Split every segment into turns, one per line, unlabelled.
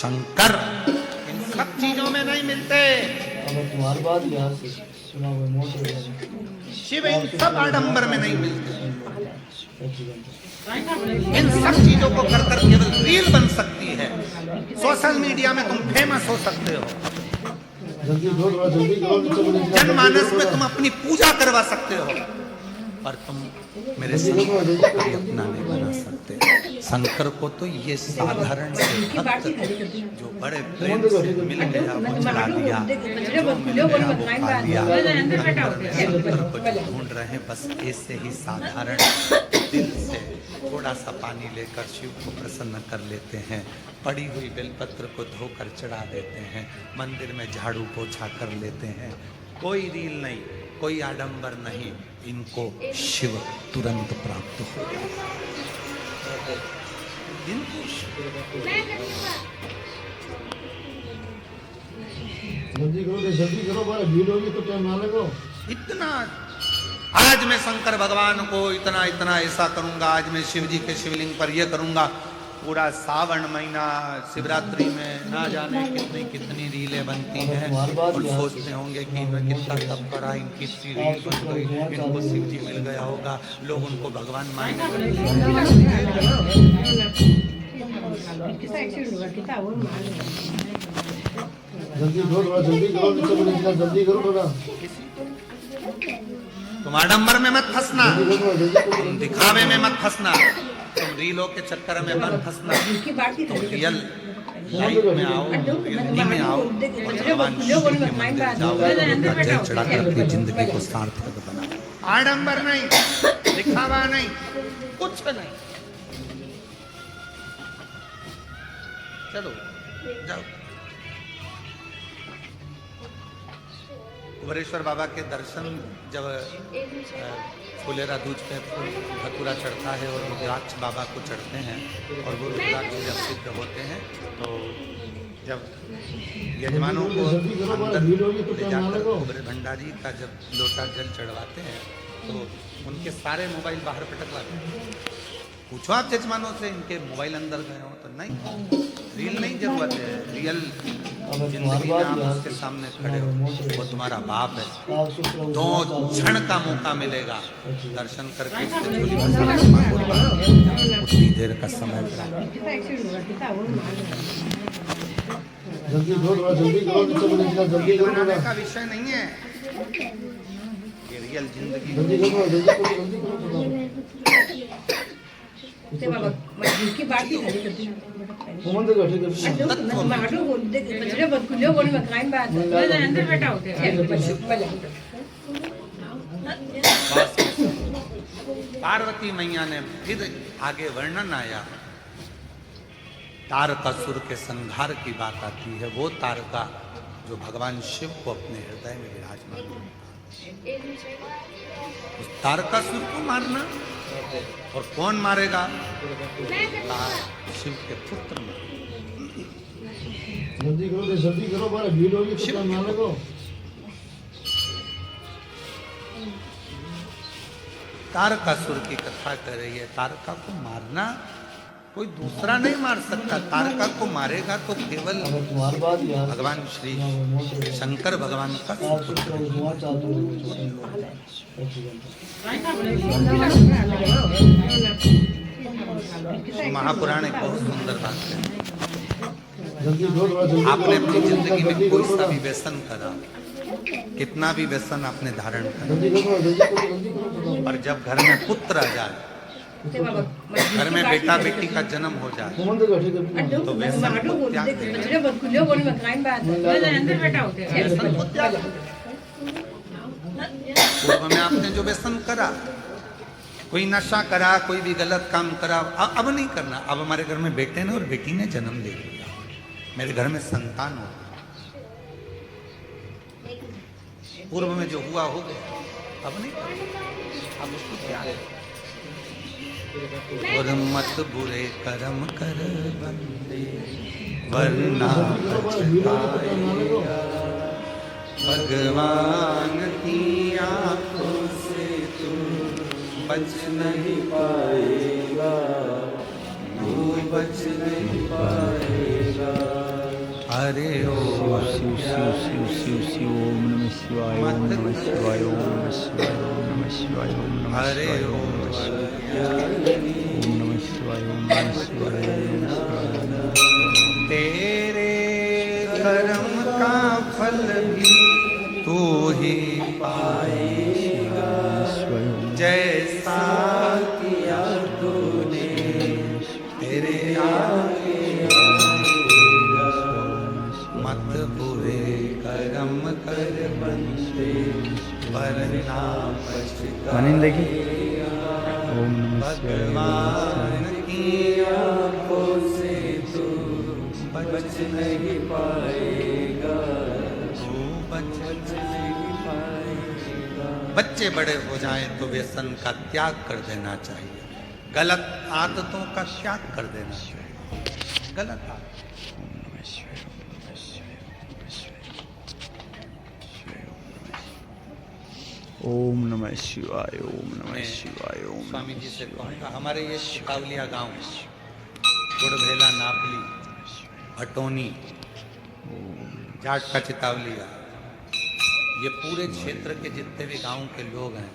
शंकर इन सब चीजों में नहीं मिलते।
तुम्हारी बात यहाँ से सुना हुआ मोटर
शिव इन सब आडंबर में नहीं मिलते। इन सब चीजों को कर कर केवल रील बन सकती है। सोशल मीडिया में तुम फेमस हो सकते हो, जनमानस में तुम अपनी पूजा करवा सकते हो, पर तुम मेरे शंकर को कभी अपना नहीं बना सकते। शंकर को तो ये साधारण से भक्त जो बड़े प्रेम से मिल गया वो चला दिया, जो मिल गया वो पा लिया। शंकर को जो ढूंढ रहे हैं बस ऐसे ही साधारण दिल से थोड़ा सा पानी लेकर शिव को प्रसन्न कर लेते हैं, पड़ी हुई बेलपत्र को धोकर चढ़ा देते हैं, मंदिर में झाड़ू पोछा कर लेते हैं। कोई रील नहीं, कोई आडंबर नहीं, इनको शिव तुरंत प्राप्त हो जाएगा। इनको
जल्दी करो बड़ा भीड़ होगी तो टाइम ना लगो।
इतना आज मैं शंकर भगवान को इतना इतना ऐसा करूंगा, आज मैं शिव जी के शिवलिंग पर ये करूंगा। पूरा सावन महीना शिवरात्रि में ना जाने कितनी कितनी रीलें बनती हैं और सोचते होंगे कि इन्हें कितना तप करा, इनकी इतनी रील बन गई, इनको शिव जी मिल गया होगा, लोग उनको भगवान मानेंगे।
जल्दी करो थोड़ा।
तुम आडंबर में मत फंसना, तुम दिखावे में मत फंसना, तुम रीलों के चक्कर में मत फंसना। तुम रियल लाइफ में आओ, रियलिटी में आओ और भगवान शिव के मंदिर जाओ, उनका जल चढ़ाकर अपनी जिंदगी को सार्थक बनाओ। आडंबर नहीं, दिखावा नहीं, कुछ नहीं। चलो जाओ। कुबेरेश्वर बाबा के दर्शन जब फुलेरा दूज पे धतूरा चढ़ता है और रुद्राक्ष बाबा को चढ़ते हैं और वो रुद्राक्ष जब सिद्ध होते हैं तो जब यजमानों को अंदर ले जाकर कुबेर भंडारी का जब लोटा जल चढ़वाते हैं तो उनके सारे मोबाइल बाहर पटकवाते हैं। पूछो आप यजमानों से इनके मोबाइल अंदर गए हो तो नहीं, रील नहीं जरूरत है। रियल जिंदगी में आप उसके सामने खड़े हो, वो तुम्हारा बाप है। 2 क्षण का मौका मिलेगा दर्शन करके उतनी देर का समय जल्दी का विषय नहीं है, ये रियल जिंदगी। पार्वती मैया ने फिर आगे वर्णन आया, तारकासुर के संहार की बात आती है। वो तारका जो भगवान शिव को अपने हृदय में विराजमान है, उस तारकासुर को मारना। और कौन मारेगा? शिव के पुत्र मारेगा।
जल्दी करो बड़ा भीड़ होगी तो टाइम ना लगो।
तारकासुर की कथा कर रही है। तारका को मारना कोई दूसरा नहीं मार सकता, तारका को मारेगा तो केवल भगवान श्री शंकर भगवान का महापुराण एक बहुत सुंदर बात है। आपने अपनी जिंदगी में कोई सा भी व्यसन करा, कितना भी व्यसन आपने धारण करा, पर जब घर में पुत्र आ जाए, घर में बेटा बेटी का जन्म हो जाए तो व्यसन को त्याग देना। पूर्व में आपने जो व्यसन करा, कोई नशा करा, कोई भी गलत काम करा, अब नहीं करना। अब हमारे घर में बेटे ने और बेटी ने जन्म ले लिया, मेरे घर में संतान हो, पूर्व में जो हुआ हो गया, अब नहीं करना, अब उसको त्याग। और मत बुरे कर्म कर बंदे वरना पछताएगा, भगवान की आंखों से तू बच नहीं पाएगा, तू बच नहीं पाएगा। हरे ओ
शिव शिव शिव शिव शिव ओम नमः शिवाय ओम नमः शिवाय ओम नमः शिवाय ओम नमः शिवाय ओम नमः
हरे
शिवाय
ओ
ओम नमः शिवाय ओम नमः शिवाय ओम नमः शिवाय।
तेरे कर्म का फल भी तू ही पाएगा, जैसा किया तूने तेरे आगे आएगा। मत बुरे कर्म कर बंदे, वरना पछताएगा।
मानिंद देखिए ओम नमः शिवाय
भगवान की आंखों से तू बच नहीं पाएगा, तू बच नहीं पाएगा। बच्चे बड़े हो जाएं तो व्यसन का त्याग कर देना चाहिए, गलत आदतों का त्याग कर देना चाहिए। गलत आदत
ओम नमः शिवाय ओम नमः शिवाय ओम
स्वामी जी से कहूँगा, हमारे ये चितावलिया गांव, गुड़भेला, नापली, भटोनी, जाट का चितावलिया, ये पूरे क्षेत्र के जितने भी गांव के लोग हैं,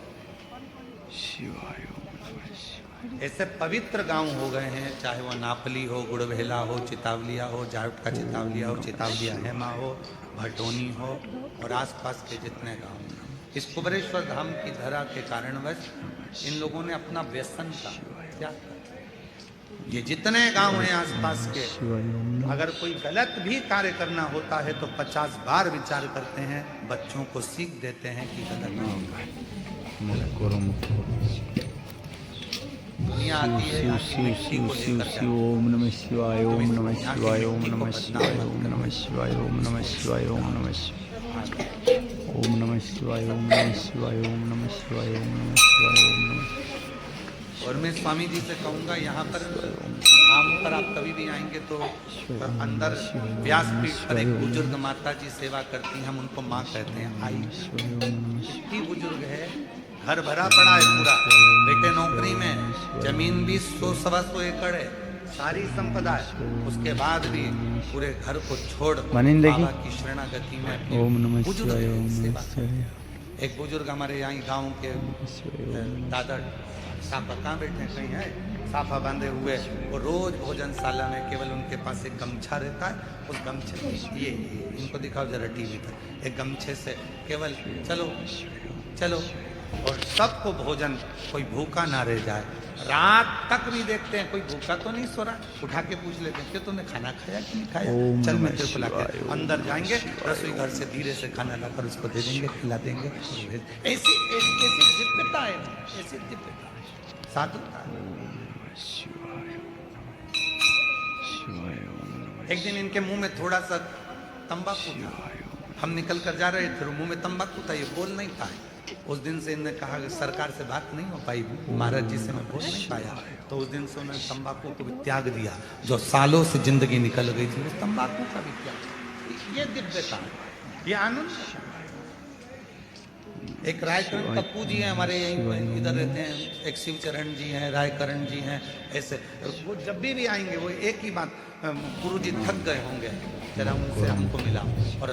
शिवाय ओम नमः शिवाय।
ऐसे पवित्र गांव हो गए हैं, चाहे वो नापली हो, गुड़भेला हो, चितावलिया हो, जाट का चितावलिया हो, चितावलिया हेमा हो, भटोनी हो और आसपास के जितने गांव हैं, इस कुबरेश्वर धाम की धरा के कारणवश इन लोगों ने अपना व्यसन का त्याग कर। ये जितने गांव हैं आसपास के, अगर कोई गलत भी कार्य करना होता है तो 50 बार विचार करते हैं, बच्चों को सीख देते हैं कि गलत नहीं है। दुनिया आती है मिट्टी को लेकर जाती है।
ओम नमः शिवाय ओम नमः शिवाय ओम नमः शिवाय ओम नमः शिवाय ओम नमः शिवाय ओम नमः शिवाय ओम नमः शिवाय ओम नमः शिवाय ओम नमः शिवाय ओम नमः शिवाय ओम नमः।
और मैं स्वामी जी से कहूँगा, यहाँ पर आम पर आप कभी भी आएंगे तो अंदर व्यासपीठ पर एक बुजुर्ग माता जी सेवा करती हैं, हम उनको माँ कहते हैं। आई इतनी बुजुर्ग है, घर भरा पड़ा है पूरा, बेटे नौकरी में, जमीन भी 100-125 एकड़ है, सारी संपदा है, उसके बाद भी पूरे घर को छोड़ बाबा की शरणागति में
ओम नमः
बुजुर्ग
शिवाय ओम
सेवा
नमः शिवाय।
एक बुजुर्ग हमारे यहाँ गांव के दादा साफा कहाँ बैठे हैं, कहीं है साफा बांधे हुए, वो रोज भोजनशाला में केवल उनके पास एक गमछा रहता है, उस गमछे ये इनको दिखाओ जरा टीवी पर, एक गमछे से केवल चलो चलो और सबको भोजन, कोई भूखा ना रह जाए। रात तक भी देखते हैं कोई भूखा तो नहीं सो रहा, उठा के पूछ लेते हैं कि तुमने खाना खाया कि नहीं खाया, चल मैं तेरे को लाके, अंदर जाएंगे रसोई घर से धीरे से खाना लाकर उसको दे देंगे, खिला देंगे। ऐसी दिव्यता है, ऐसी दिव्यता साधुता। एक दिन इनके मुंह में थोड़ा सा तंबाकू था, हम निकल कर जा रहे थे, मुंह में तंबाकू था, ये बोल नहीं पाए। उस दिन से इन्होंने कहा कि सरकार से बात नहीं हो पाई, महाराज जी से मैं बोल नहीं पाया, तो उस दिन से उन्होंने तंबाकू को भी त्याग दिया। जो सालों से जिंदगी निकल गई थी, उस तंबाकू का भी त्याग। ये दिव्यता, ये आनंद। एक रायकरण पप्पू जी हैं हमारे यहीं इधर रहते हैं, एक शिवचरण जी हैं, रायकरण जी हैं, ऐसे वो जब भी आएंगे वो एक ही बात, गुरु जी थक गए होंगे, जरा उनसे हमको मिला, और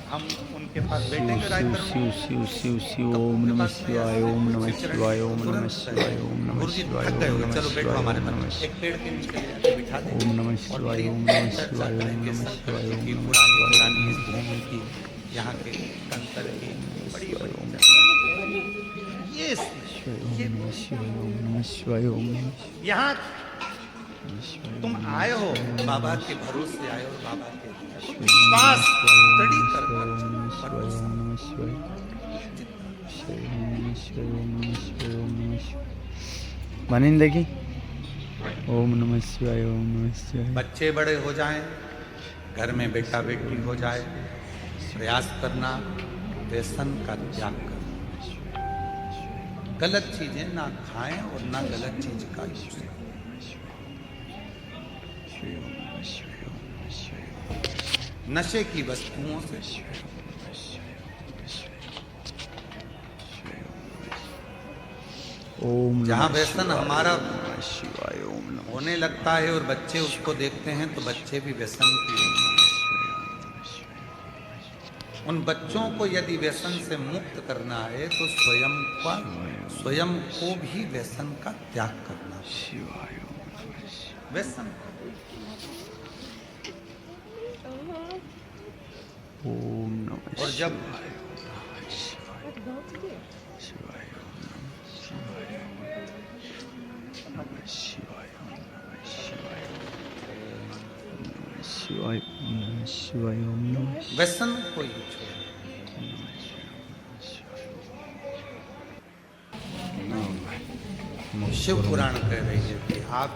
हम उनके पास बैठेंगे। रायकरण
शिव शिव शिव शिव ओम नमः शिवाय ओम नमः शिवाय ओम नमः शिवाय ओम नमः
गुरु जी
शिवाय
थक गए
ओम
होंगे,
नमः
चलो बैठो
शिवाय
हमारे
ओम
पास,
नमः
एक पेड़ के नीचे बिठा दें
ओम नमः शिवाय ओम नमः शिवाय ओम नमः शिवाय ओम नमः
पुरानी इस भूमि की, यहाँ के कंकर की बड़ी बड़ी ये यहाँ तुम आए हो बाबा के भरोसे आए हो, बाबा के विश्वास दृढ़ी कर
मानिंद देखी ओम नमः शिवाय ओम नमः शिवाय।
बच्चे बड़े हो जाएं, घर में बेटा बेटी हो जाए, प्रयास करना व्यसन का त्याग करना, गलत चीजें ना खाएं और ना गलत चीज का यूज करें। नशे की वस्तुओं से
ओम
जहाँ व्यसन हमारा
शिवाय ओम नमः
होने लगता है और बच्चे उसको देखते हैं तो बच्चे भी व्यसन की ओर उन बच्चों को यदि व्यसन से मुक्त करना है तो स्वयं को भी व्यसन का त्याग करना है।
शिवाय ओम नमः शिवाय।
व्यसन
ओम नमः
और जब
शिवाय शिवाय ओम नमः शिवाय नमः शिवाय ओम नमः शिवाय नमः शिवाय नमः शिवाय ओम नमः शिवाय।
व्यसन को ही छोड़। शिव पुराण कह रही है कि आप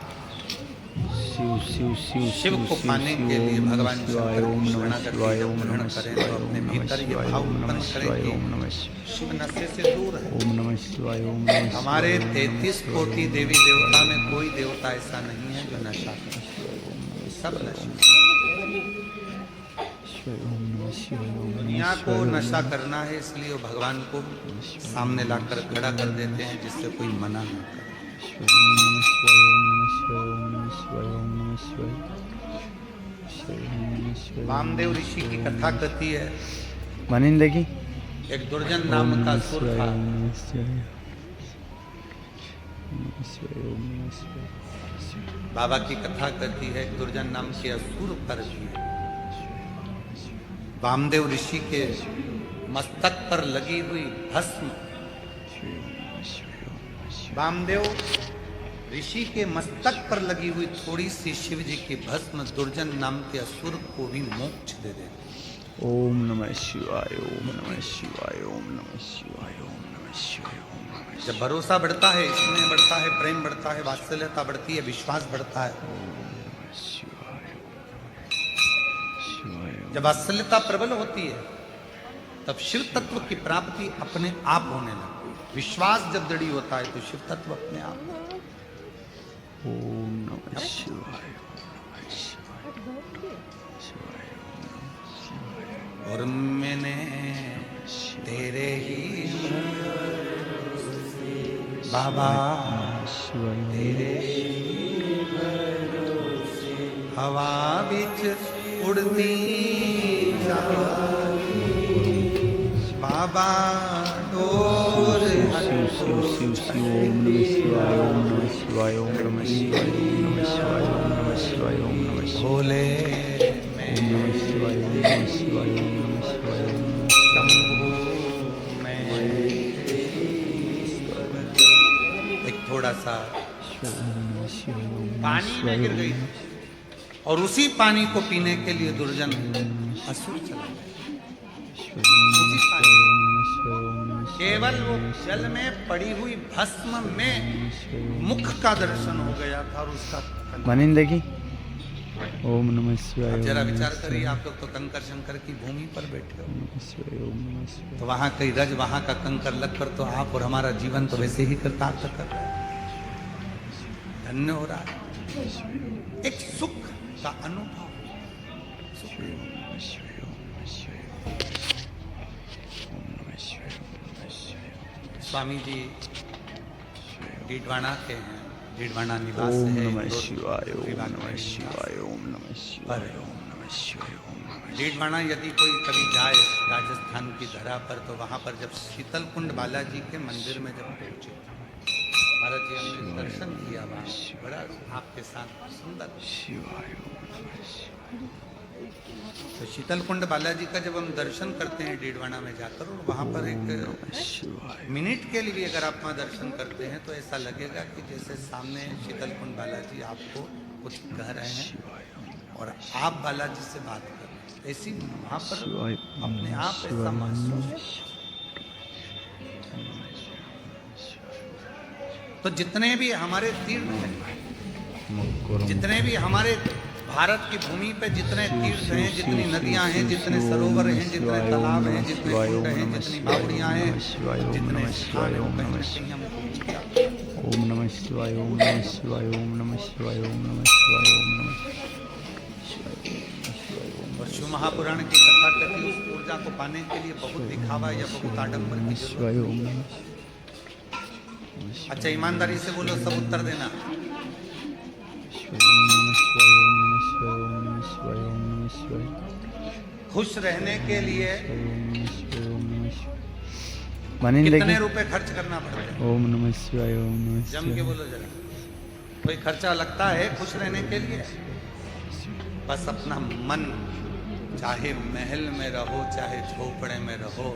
शिव शिव शिव
शिव को पाने के लिए भगवान
शिवाय
शंकर
ओम
की
नमः
शरणागति
शिवाय
जब
ओम
ग्रहण
नमः
करें
शिवाय
तो
ओम
अपने
नमः
भीतर ये
शिवाय
भाव
ओम
उत्पन्न
नमः
करें
शिवाय
कि
ओम नमः शिवाय
शिव नशे से दूर है।
ओम नमः शिवाय ओम नमः शिवाय।
हमारे 33 कोटि देवी देवता में कोई देवता ऐसा नहीं है जो नशा करे, सब नशा। दुनिया को नशा करना है, इसलिए वो भगवान को सामने लाकर खड़ा कर देते हैं जिससे कोई मना ना करे। वामदेव ऋषि की कथा कहती है,
मानिंदे की
एक दुर्जन नाम का असुर था। बाबा की कथा कहती है एक दुर्जन नाम के असुर पर भी वामदेव ऋषि के मस्तक पर लगी हुई भस्म, वामदेव ऋषि के मस्तक पर लगी हुई थोड़ी सी शिव जी की भस्म दुर्जन नाम के असुर को भी मोक्ष दे देती।
ओम नमः शिवाय ओम नमः शिवाय ओम नमः शिवाय ओम नमः शिवाय ओम नमः।
जब भरोसा बढ़ता है, स्नेह बढ़ता है, प्रेम बढ़ता है, वात्सल्यता बढ़ती है, विश्वास बढ़ता है, जब वात्सल्यता प्रबल होती है तब शिव तत्व की प्राप्ति अपने आप होने लगती है। विश्वास जब दृढ़ होता है तो शिव तत्व अपने आप।
ओम नमः शिवाय ओम नमः शिवाय शिवाय ओम नमः शिवाय।
और मैंने तेरे ही बाबा तेरे हवा बिच उड़ती बाबा डोर
शिव शिव शिव शिव ओम नमः शिवाय ओम नमः शिवाय ओम नमः शिवाय ओम नमः शिवाय ओम नमः शिवाय ओम नमः शिवाय।
भोले
ओम नमः शिवाय ओम नमः शिवाय ओम नमः शिवाय ओम नमः
शंभू में एक थोड़ा सा पानी में गिर गई और उसी पानी को पीने के लिए दुर्जन असुर चला गया। उसी पानी केवल वो जल में पड़ी हुई भस्म में मुख का दर्शन हो गया था और उसका
मानिंदे की ओम नमः शिवाय।
जरा विचार करिए, आप लोग तो कंकर शंकर की भूमि पर बैठे हो,
ओम नमः शिवाय।
तो वहां कई रज वहां का कंकर लगकर तो आप और हमारा जीवन तो वैसे ही कृतार्थ कर रहा है, धन्य हो रहा है। एक सुख का अनुभव। स्वामी जी डीडवाना के हैं, डीडवाना निवास
ओम
है।
नमः शिवाय ओम नमः शिवाय ओम नमः शिवाय ओम नमः शिवाय ओम नमः।
डीडवाना यदि कोई कभी जाए राजस्थान की धरा पर तो वहां पर जब शीतल कुंड बालाजी के मंदिर में जब पहुंचे, महाराज जी हमने दर्शन किया वहां, बड़ा आपके साथ सुंदर
शिवाय ओम नमः शिवाय।
तो शीतल कुंड बालाजी का जब हम दर्शन करते हैं डीडवाना में जाकर, और वहां पर एक मिनट के लिए अगर आप वहां दर्शन करते हैं तो ऐसा लगेगा कि जैसे सामने शीतल कुंड बालाजी आपको कुछ कह रहे हैं और आप बालाजी से बात कर रहे हैं। ऐसी वहां पर अपने आप ऐसा महसूस। तो जितने भी हमारे तीर्थ हैं, जितने भी हमारे भारत की भूमि पे जितने तीर्थ हैं, जितनी नदियां हैं, जितने सरोवर हैं, जितने तालाब हैं, जितने कुंड हैं, जितनी बावड़ियां हैं, जितने स्थान हैं, वो कहीं न कहीं हमको पूजा।
ओम नमः शिवाय ओम नमः शिवाय ओम नमः शिवाय ओम नमः शिवाय ओम नमः शिवाय।
और शिव महापुराण की कथा कहती है उस ऊर्जा को पाने के लिए बहुत दिखावा या बहुत आडंबर की
शिवाय
जरूरत।
ओम नमः।
अच्छा ईमानदारी से बोलो, सब उत्तर देना। खुश रहने के लिए
बनी
कितने
देखी
रुपए खर्च करना पड़ता है?
ओम नमः शिवाय ओम नमः
जम के
शिवाय
बोलो जरा। कोई खर्चा लगता है खुश रहने के लिए? बस अपना मन, चाहे महल में रहो, चाहे झोपड़े में रहो,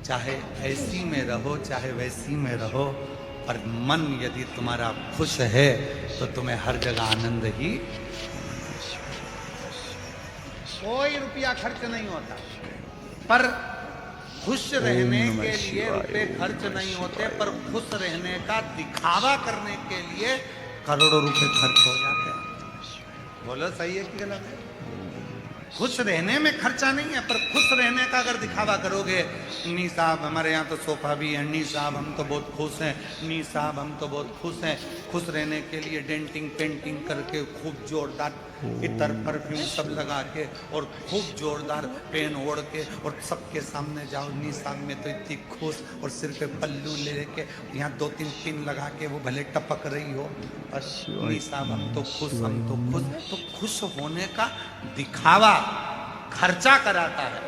चाहे ऐसी में रहो, चाहे वैसी में रहो, पर मन यदि तुम्हारा खुश है तो तुम्हें हर जगह आनंद ही। कोई रुपया खर्च नहीं होता, पर खुश रहने के लिए रुपए खर्च नहीं होते, पर खुश रहने का दिखावा करने के लिए करोड़ों रुपए खर्च हो जाते हैं। बोलो सही है कि गलत है? खुश रहने में खर्चा नहीं है, पर खुश रहने का अगर दिखावा करोगे, नी साहब हमारे यहाँ तो सोफा भी है, नी साहब हम तो बहुत खुश हैं, नी साहब हम तो बहुत खुश हैं। खुश रहने के लिए डेंटिंग पेंटिंग करके खूब जोरदार इतर परफ्यूम सब लगा के और खूब जोरदार पेन ओढ़ के और सबके सामने जाओ, नी साहब में तो इतनी खुश, और सिर पे पल्लू ले के यहाँ 2-3 पिन लगा के वो भले टपक रही हो, और नी साहब हम तो खुश, हम तो खुश। तो खुश होने का दिखावा खर्चा कराता है,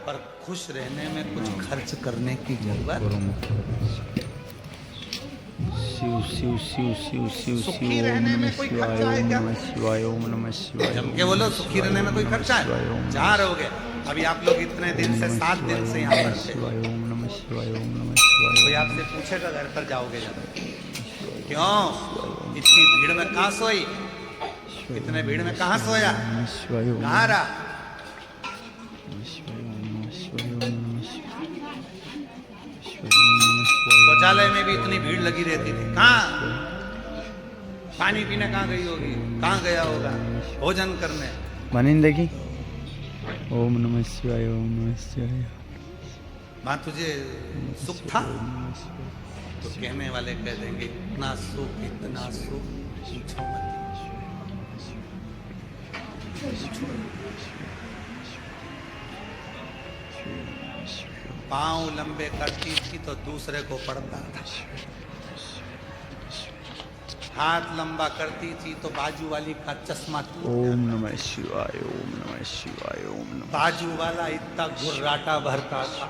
पर खुश रहने में कुछ खर्च करने की जरूरत।
शिव शिव शिव शिव शिव
सुखी
शिव ओम
रहने में
नमः
कोई
शिवाय
खर्चा है
ओम
क्या?
नमः शिवाय ओम नमः शिवाय
जम के बोलो, सुखी रहने में कोई खर्चा है? जहाँ रहोगे, अभी आप लोग इतने दिन से 7 दिन से यहाँ पर थे,
शिवाय ओम नमः शिवाय ओम नमः शिवाय
कोई आपसे पूछेगा घर पर जाओगे जब, क्यों इतनी भीड़ में कहाँ सोई, इतने भीड़ में कहाँ सोया,
शिवाय ओम
कहाँ रहा? शौचालय में भी इतनी भीड़ लगी रहती थी, कहाँ? पानी पीने कहाँ गई होगी, कहाँ गया होगा, भोजन करने।
बनी देखी ओम नमः शिवाय ओम नमः शिवाय
वहां तुझे सुख था तो कहने वाले कह देंगे इतना सुख, इतना सुख, पूछो मत। पांव लंबे करती थी तो दूसरे को पड़ता था, हाथ लंबा करती थी तो बाजू वाली का चश्मा टूट
ओम नमः शिवाय ओम नमः शिवाय ओम नमः
बाजू वाला इतना घुर्राटा भरता था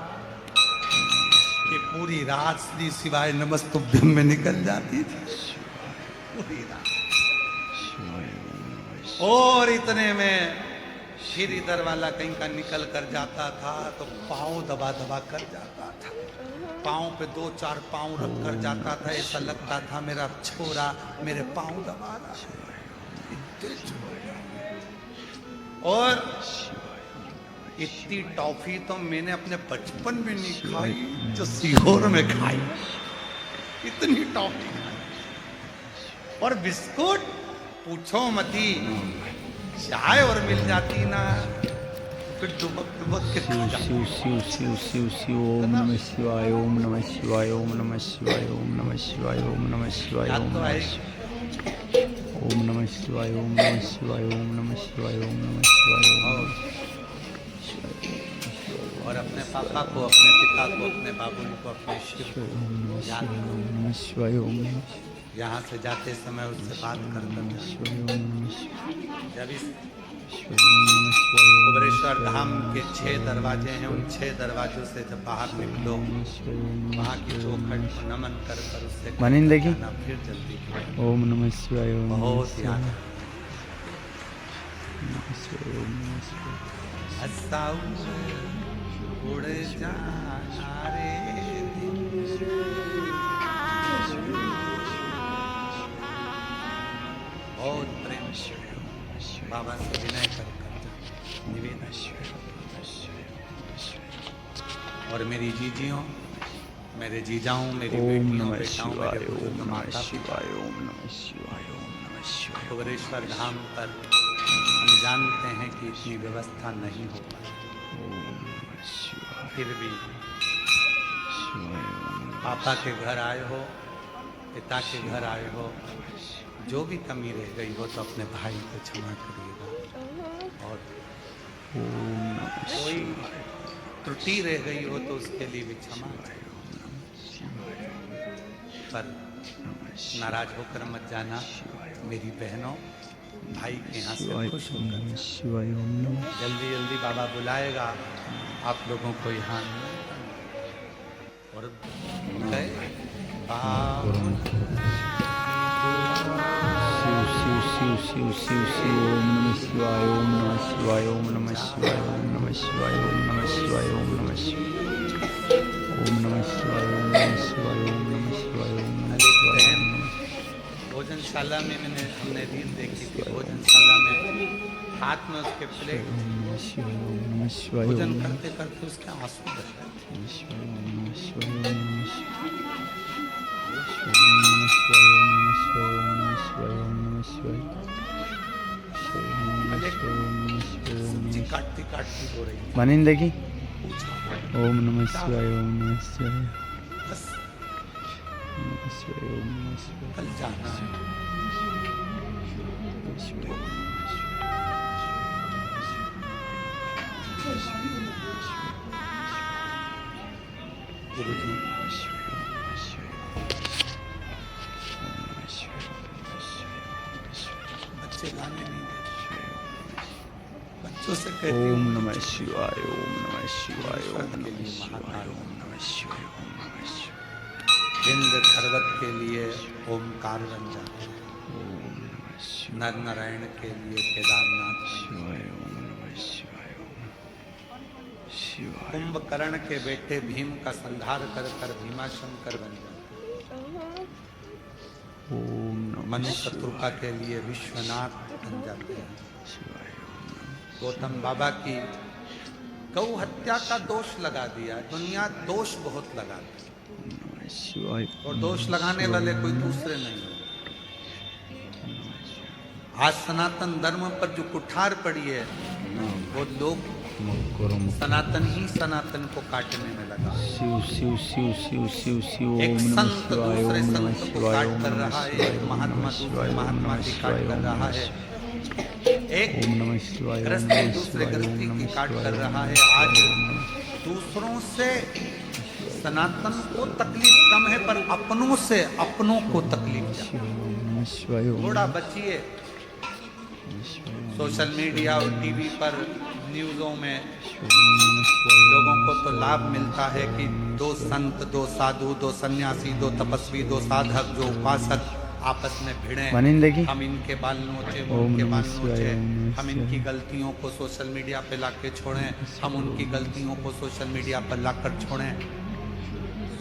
कि पूरी रात दी सिवाय नमस्तुभ्यम में निकल जाती थी, पूरी रात। और इतने में फिर इधर वाला कहीं का निकल कर जाता था तो पाँव दबा दबा कर जाता था, पाँव पे 2-4 पाँव रख कर जाता था, ऐसा लगता था मेरा छोरा मेरे पाँव दबा रहा है। और इतनी टॉफी तो मैंने अपने बचपन में नहीं खाई जो सीहोर में खाई, इतनी टॉफी खाई। और बिस्कुट पूछो मती, चाय और मिल जाती ना फिर दुबक दुबक के खा जाती।
शिव शिव शिव शिव शिव ओम नमः शिवाय ओम नमः शिवाय ओम नमः शिवाय ओम नमः शिवाय ओम नमः शिवाय
याद
ओम
तो
नमः
आएगी।
ओम नमः शिवाय ओम नमः शिवाय ओम नमः शिवाय ओम नमः शिवाय ओम
और अपने पापा को, अपने पिता को, अपने बाबू को, अपने शिव को याद करो।
नमः शिवाय ओम नमः
यहाँ से जाते समय उससे बात करता था।
शिवाय ओम नमः शिवाय
जब इस
नमः शिवाय
कुबेरेश्वर धाम के 6 दरवाजे हैं, उन 6 दरवाजों से जब बाहर निकलो, वहाँ की चौखट को नमन कर कर उससे
बनी देखी
जाना, फिर जल्दी की।
ओम नमः शिवाय ओम नमः
बहुत
शिवाय
याद
ओम नमः शिवाय
हंसाऊ उड़ जाना रे बहुत प्रेम बाबा से विनय कर निवेदन। और मेरी जीजियों, मेरे जीजाओं, मेरी
ओम
बेटियों,
नमः
बेटाओं,
शिवाय
मेरे
ओम
बुजुर्ग
नमः
माता
शिवाय ओम नमः शिवाय ओम नमः शिवाय
कुबेरेश्वर धाम पर हम जानते हैं कि इतनी व्यवस्था नहीं हो पाई,
ओम नमः शिवाय
फिर भी
शिवाय ओम
पापा के घर आए हो, पिता के घर आए हो, जो भी कमी रह गई हो तो अपने भाई को क्षमा करिएगा। और
नमः
कोई त्रुटि रह गई हो तो उसके लिए भी क्षमा पर नाराज होकर मत जाना मेरी बहनों, भाई के यहाँ से
शिवाय
खुश
ओम
होकर
नमः शिवाय ओम नमः
जल्दी जल्दी बाबा बुलाएगा आप लोगों को यहाँ और गए
शिव शिव शिव शिव शिव ओम नमः शिवाय ओम नमः शिवाय ओम नमः शिवाय ओम नमः शिवाय ओम नमः शिवाय ओम नमः शिवाय ओम नमः शिवाय ओम नमः शिवाय ओम नमः शिवाय ओम नमः शिवाय ओम नमः
भोजनशाला में हमने रील देखी थी भोजनशाला में हाथ में उसके प्लेट
शिवाय ओम नमः शिवाय ओम
भोजन
नमः
करते करते उसके आंसू बह रहे थे।
शिवाय ओम नमः शिवाय ओम नमः शिवाय ओम नमः शिवाय ओम नमः शिवाय ओम नमः शिवाय
सब्जी काटती काटती हो रही थी।
मानिन देखी
पूछा
ओम नमः शिवाय ओम नमः शिवाय
बस
नमः शिवाय ओम नमः शिवाय
कल जाना है
शिवाय ओम
गुरु जी बच्चे गाने नहीं देते बच्चों से कहती
ओम
हूँ
नमः शिवाय ओम नमः शिवाय ओम नमः शिवाय ओम नमः शिवाय ओम नमः शिवाय
विंध्य पर्वत के लिए ओमकार बन जाते
ओम नमः शिवाय
नर नारायण के लिए केदारनाथ बन
शिवाय ओम नमः शिवाय ओम शिवाय
कुंभकर्ण के बेटे भीम का संहार कर कर भीमाशंकर बन जाते
ओम नमः
मनु शत्रुपा के लिए विश्वनाथ बन जाते हैं
शिवाय ओम
गौतम बाबा की गौ हत्या का दोष लगा दिया दुनिया दोष बहुत लगाती
नमः शिवाय
और दोष लगाने वाले कोई दूसरे नहीं हो आज सनातन धर्म पर जो कुठार पड़ी है वो लोग सनातन ही सनातन को काटने में लगा
शिव शिव शिव शिव शिव शिव
एक
ओम नमः
संत
शिवाय
दूसरे
ओम नमः
संत को
शिवाय
काट
ओम
कर
नमः
रहा है
शिवाय
एक
ओम
महात्मा
नमः
दूसरे
शिवाय ओम
महात्मा
नमः
की काट
शिवाय
कर
ओम
रहा
नमः
है एक
ओम नमः शिवाय ओम
गृहस्थी
नमः
दूसरे
शिवाय
गृहस्थी
ओम
की
नमः
काट
शिवाय
कर
ओम
रहा
नमः
है
शिवाय
आज
ओम नमः
दूसरों से सनातन को तकलीफ कम है पर अपनों से अपनों को तकलीफ ज्यादा
शिवाय ओम नमः शिवाय ओम
थोड़ा बचिए सोशल मीडिया और टीवी पर न्यूज़ों में लोगों को तो लाभ मिलता है कि दो संत दो साधु दो सन्यासी दो तपस्वी दो साधक जो उपासक आपस में भिड़े
मानिन देखी
हम इनके बाल नोचे वो
ओम
उनके
नमः
बाल
शिवाय,
नोचे
ओम नमः
हम
शिवाय।
इनकी गलतियों को सोशल मीडिया पे लाके छोड़ें हम उनकी गलतियों को सोशल मीडिया पर लाकर छोड़ें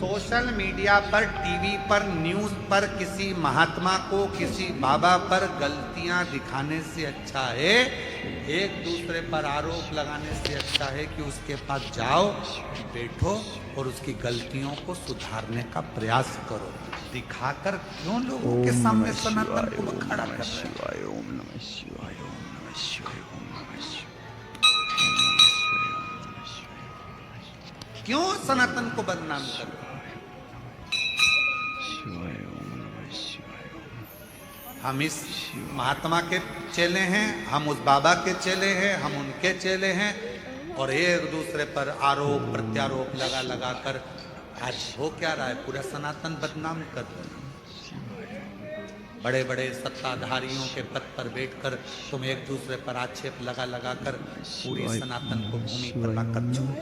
सोशल मीडिया पर टीवी पर न्यूज़ पर किसी महात्मा को किसी बाबा पर गलतियां दिखाने से अच्छा है एक दूसरे पर आरोप लगाने से अच्छा है कि उसके पास जाओ बैठो और उसकी गलतियों को सुधारने का प्रयास करो दिखाकर क्यों लोगों के सामने सनातन को खड़ा कर रहे हैं
शिवाय ओम नमः शिवाय ओम नमः शिवाय ओम नमः शिवाय
क्यों सनातन को बदनाम कर रहे हैं?
शिवाय ओम नमः शिवाय
हम इस महात्मा के चेले हैं हम उस बाबा के चेले हैं हम उनके चेले हैं और एक दूसरे पर आरोप प्रत्यारोप लगा लगा कर आज हो क्या रहा है पूरा सनातन बदनाम कर रहे हैं बड़े बड़े सत्ताधारियों के पद पर बैठकर तुम एक दूसरे पर आक्षेप लगा लगा कर पूरी सनातन को भूमि पर लाकर छोड़ो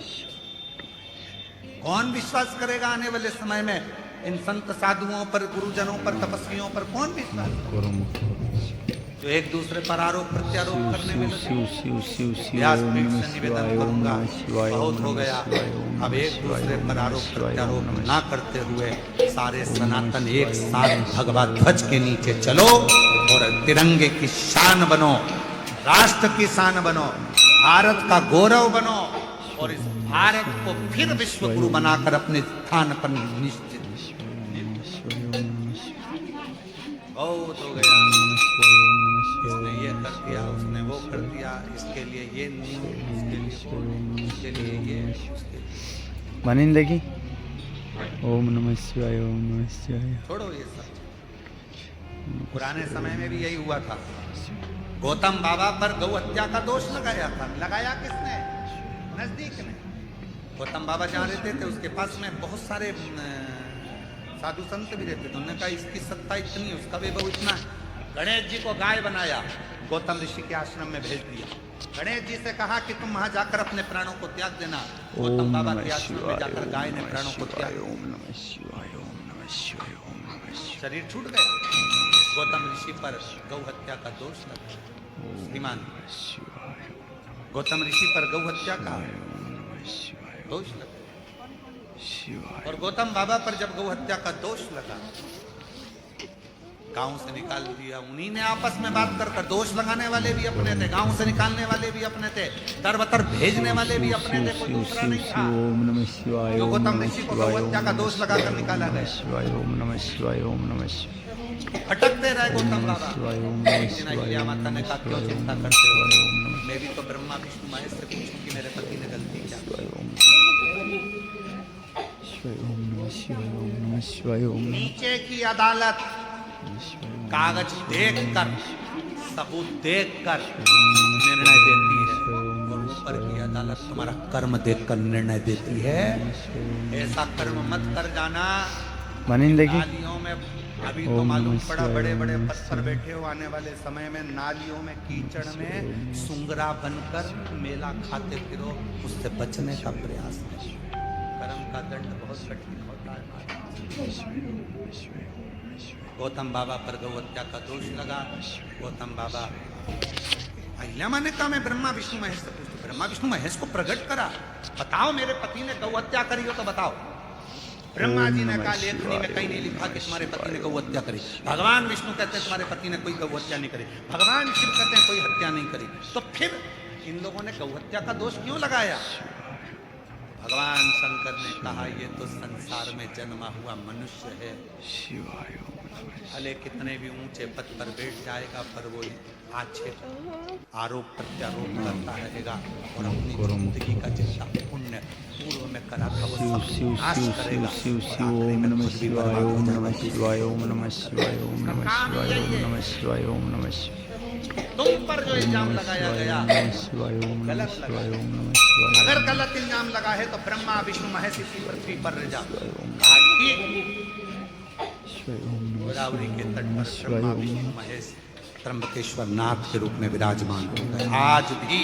कौन विश्वास करेगा आने वाले समय में इन संत साधुओं पर गुरुजनों पर तपस्वियों पर कौन विश्वास जो एक दूसरे पर आरोप प्रत्यारोप करने में लगे
शिव शिव शिव शिव
व्यास
ओम
पीठ
नमः
से निवेदन
शिवाय ओम
करूंगा
नमः शिवाय
बहुत हो
ओम
गया
नमः शिवाय ओम
अब
नमः
एक
शिवाय
दूसरे
ओम
पर
नमः
आरोप
शिवाय ओम
प्रत्यारोप
नमः
ना करते हुए सारे सनातन एक साथ भगवा ध्वज के नीचे चलो और तिरंगे की शान बनो राष्ट्र की शान बनो भारत का गौरव बनो और इस भारत को फिर विश्व गुरु बनाकर अपने स्थान पर निश्चित बहुत हो गया उसने ये कर दिया उसने वो कर दिया इसके लिए ये नहीं इसके लिए ये उसके लिए
मानिन देखी ओम नमः शिवाय ओम नमः शिवाय
छोड़ो ये सब पुराने समय में भी यही हुआ था गौतम बाबा पर गौ हत्या का दोष लगाया था लगाया किसने नजदीक ने गौतम बाबा जहाँ रहते थे उसके पास में बहुत सारे साधु संत भी रहते थे उन्होंने कहा इसकी सत्ता इतनी है उसका वैभव इतना है गणेश जी को गाय बनाया, गौतम ऋषि के आश्रम में भेज दिया। गणेश जी से कहा कि तुम वहां जाकर अपने प्राणों को त्याग देना। गौतम बाबा के आश्रम में जाकर गाय ने प्राणों को त्याग दिया।
ओम नमः शिवाय ओम नमः शिवाय ओम नमः शिवाय
शरीर छूट गया। गौतम ऋषि पर गौ हत्या का दोष लगा। श्रीमान, गौतम ऋषि पर गौ हत्या का दोष लगा। और गौतम बाबा पर जब गौ हत्या का दोष लगा, गांव से निकाल दिया। उन्हीं ने आपस में बात कर दोष लगाने वाले भी अपने थे, गांव से निकालने वाले भी अपने थे, तरबतर भेजने वाले भी अपने थे, कोई दूसरा नहीं था।
ओम नमः शिवाय
जो
ओम
गौतम
नमः
ऋषि को
शिवाय
गौ हत्या का दोष लगाकर निकाला गया।
शिवाय ओम नमः शिवाय ओम नमः शिवाय
भटकते रहे गौतम बाबा।
शिवाय ओम
एक
नमः
दिन
शिवाय
अहिल्या
ओम
माता ने
नमः
कहा, क्यों
शिवाय
चिंता
ओम
करते हो?
नमः
मैं भी तो ब्रह्मा विष्णु महेश से पूछूं कि मेरे पति ने गलती क्या की।
शिवाय ओम नमः शिवाय ओम नमः शिवाय ओम नमः
नीचे की अदालत कागज देखकर, सबूत देखकर निर्णय देती है, और ऊपर की अदालत तुम्हारा कर्म देखकर निर्णय देती है। ऐसा कर्म मत कर जाना।
मानिंदगी
नालियों में अभी तो मालूम पड़ा, बड़े बड़े पद पर बैठे हो, आने वाले समय में नालियों में कीचड़ में सुंगरा बनकर मेला खाते फिरो, उससे बचने का प्रयास करो। कर्म का दंड बहुत कठिन होता है। गौतम बाबा पर गौ हत्या का दोष लगा। गौतम बाबा, अहिल्या माँ ने कहा मैं ब्रह्मा विष्णु महेश से पूछती। ब्रह्मा विष्णु महेश को प्रकट करा, बताओ मेरे पति ने गौ हत्या करी हो तो बताओ। ब्रह्मा जी ने कहा लेखनी में कहीं नहीं लिखा कि तुम्हारे पति ने गौ हत्या करी। भगवान विष्णु कहते हैं तुम्हारे पति ने कोई गौ हत्या नहीं करी। भगवान शिव कहते हैं कोई हत्या नहीं करी। तो फिर इन लोगों ने गौ हत्या का दोष क्यों लगाया? भगवान शंकर ने कहा ये तो संसार में जन्मा हुआ मनुष्य है, भले कितने भी ऊंचे पद पर बैठ जाएगा पर वो आक्षेप आरोप प्रत्यारोप करता रहेगा, और अपनी जिंदगी का जितना पुण्य पूर्व में करा था वो सब नाश करेगा।
ओम नमः शिवाय ओम नमः शिवाय ओम नमः शिवाय ओम नमः शिवाय ओम नमः शिवाय ओम नमः शिवाय
तुम पर जो इल्जाम लगाया गया गलत लगा। अगर गलत इल्जाम लगा है तो ब्रह्मा विष्णु महेश इसी पृथ्वी पर रह जा। कहा ठीक, गोदावरी के तट पर ब्रह्मा विष्णु महेश त्र्यंबकेश्वर नाथ के रूप में विराजमान हो गए। आज भी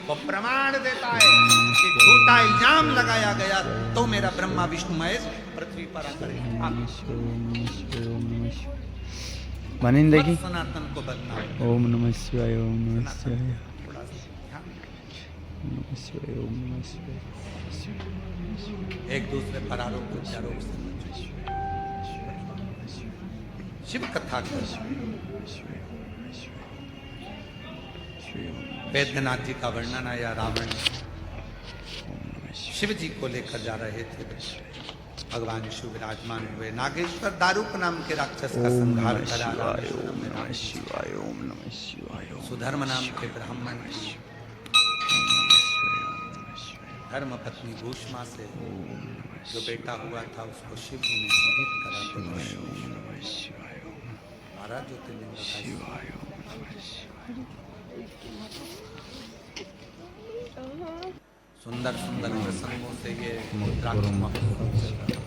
वो प्रमाण देता है कि झूठा इल्जाम लगाया गया तो मेरा ब्रह्मा विष्णु महेश पृथ्वी पर आकर
मानिंदगी।
सनातन को बदनाम।
ओम नमः शिवाय ओम नमः शिवाय नमः शिवाय ओम नमः शिवाय।
एक दूसरे पर आरोप प्रत्यारोप से शिव कथा कर। वैद्यनाथ जी का वर्णन आया, रावण शिव जी को लेकर जा रहे थे, भगवान शिव विराजमान हुए। नागेश्वर दारूक नाम के राक्षस का संहार करा।
शिवाय ओम नमः शिवाय ओम
सुधर्म नाम के ब्राह्मण धर्म पत्नी भूष्मा से जो बेटा हुआ था उसको शिव जी ने जीवित करा। महाराज ज्योतिर्लिंग सुंदर सुंदर प्रसंगों से ये रुद्राक्ष महोत्सव चल रहा है।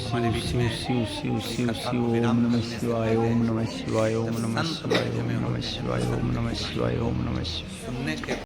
हमारे बीच में
शिव शिव शिव शिव ओम नमः शिवाय ओम नमः शिवाय ओम नमः शिवाय ओम नमः शिवाय ओम नमः शिवाय ओम नमः शिवाय।
सुनने के